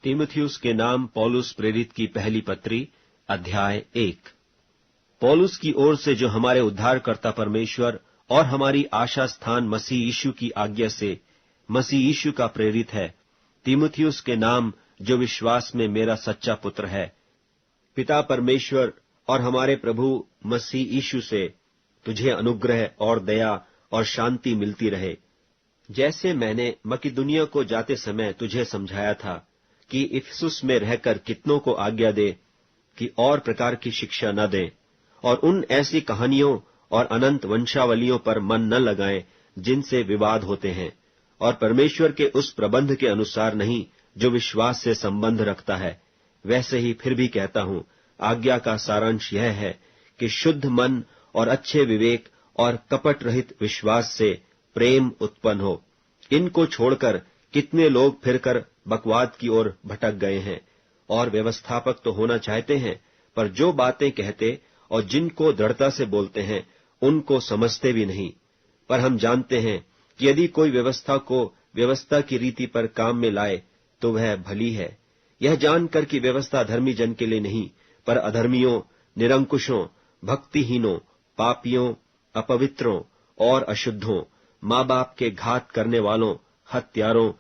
तीमुथियुस के नाम पौलुस प्रेरित की पहली पत्री, अध्याय 1। पौलुस की ओर से जो हमारे उद्धारकर्ता परमेश्वर और हमारी आशा स्थान मसीह यीशु की आज्ञा से मसीह यीशु का प्रेरित है, तीमुथियुस के नाम जो विश्वास में मेरा सच्चा पुत्र है, पिता परमेश्वर और हमारे प्रभु मसीह यीशु से तुझे अनुग्रह और दया और शांति मिलती रहे। जैसे मैंने मकिदुनिया को जाते समय तुझे समझाया था कि इफिसुस में रहकर कितनों को आज्ञा दे कि और प्रकार की शिक्षा न दें और उन ऐसी कहानियों और अनंत वंशावलियों पर मन न लगाएं जिनसे विवाद होते हैं और परमेश्वर के उस प्रबंध के अनुसार नहीं जो विश्वास से संबंध रखता है। वैसे ही फिर भी कहता हूं, आज्ञा का सारांश यह है कि शुद्ध मन और अच्छे विवेक और कपट रहित विश्वास से प्रेम उत्पन्न हो। इनको छोड़कर कितने लोग फिरकर बकवाद की ओर भटक गए हैं और व्यवस्थापक तो होना चाहते हैं, पर जो बातें कहते और जिनको दृढ़ता से बोलते हैं उनको समझते भी नहीं। पर हम जानते हैं कि यदि कोई व्यवस्था को व्यवस्था की रीति पर काम में लाए तो वह भली है, यह जानकर कि व्यवस्था धर्मी जन के लिए नहीं पर अधर्मियों, निरंकुशों, भक्तिहीनों, पापियों, अपवित्रों और अशुद्धों, माँ बाप के घात करने वालों, हत्यारों,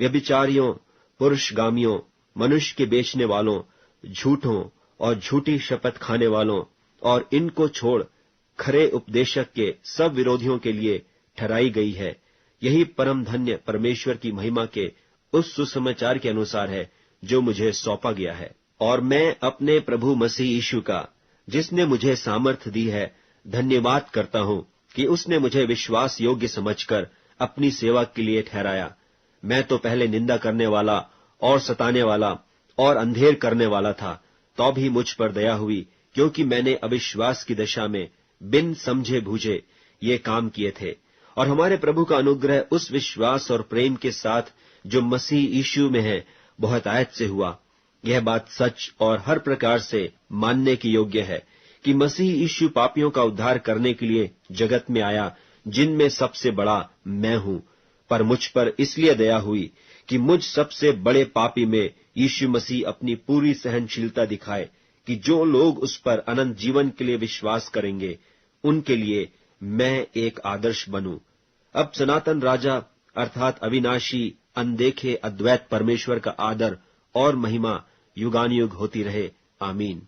व्यभिचारियों, पुरुषगामियों, मनुष्य के बेचने वालों, झूठों और झूठी शपथ खाने वालों और इनको छोड़ खरे उपदेशक के सब विरोधियों के लिए ठहराई गई है। यही परम धन्य परमेश्वर की महिमा के उस सुसमाचार के अनुसार है जो मुझे सौंपा गया है। और मैं अपने प्रभु मसीह यीशु का, जिसने मुझे सामर्थ दी है, धन्यवाद करता हूं कि उसने मुझे विश्वास योग्य समझकर अपनी सेवा के लिए ठहराया। मैं तो पहले निंदा करने वाला और सताने वाला और अंधेर करने वाला था, तो भी मुझ पर दया हुई, क्योंकि मैंने अविश्वास की दशा में बिन समझे बूझे ये काम किए थे। और हमारे प्रभु का अनुग्रह उस विश्वास और प्रेम के साथ जो मसीह यीशु में है बहुतायत से हुआ। यह बात सच और हर प्रकार से मानने की योग्य है कि मसीह यीशु पापियों का उद्धार करने के लिए जगत में आया, जिनमें सबसे बड़ा मैं हूं। पर मुझ पर इसलिए दया हुई कि मुझ सबसे बड़े पापी में यीशु मसीह अपनी पूरी सहनशीलता दिखाए कि जो लोग उस पर अनंत जीवन के लिए विश्वास करेंगे उनके लिए मैं एक आदर्श बनूं। अब सनातन राजा अर्थात अविनाशी, अनदेखे, अद्वैत परमेश्वर का आदर और महिमा युगानुयुग होती रहे। आमीन।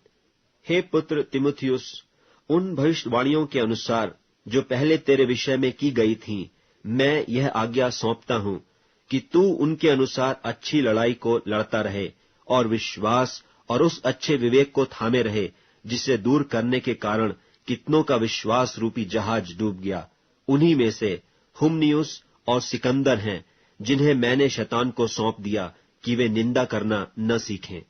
हे पुत्र तीमुथियुस, उन भविष्यवाणियों के अनुसार जो पहले तेरे विषय में की गई थीं, मैं यह आज्ञा सौंपता हूं कि तू उनके अनुसार अच्छी लड़ाई को लड़ता रहे और विश्वास और उस अच्छे विवेक को थामे रहे जिसे दूर करने के कारण कितनों का विश्वास रूपी जहाज डूब गया। उन्हीं में से हुमनियुस और सिकंदर हैं, जिन्हें मैंने शैतान को सौंप दिया कि वे निंदा करना न सीखें।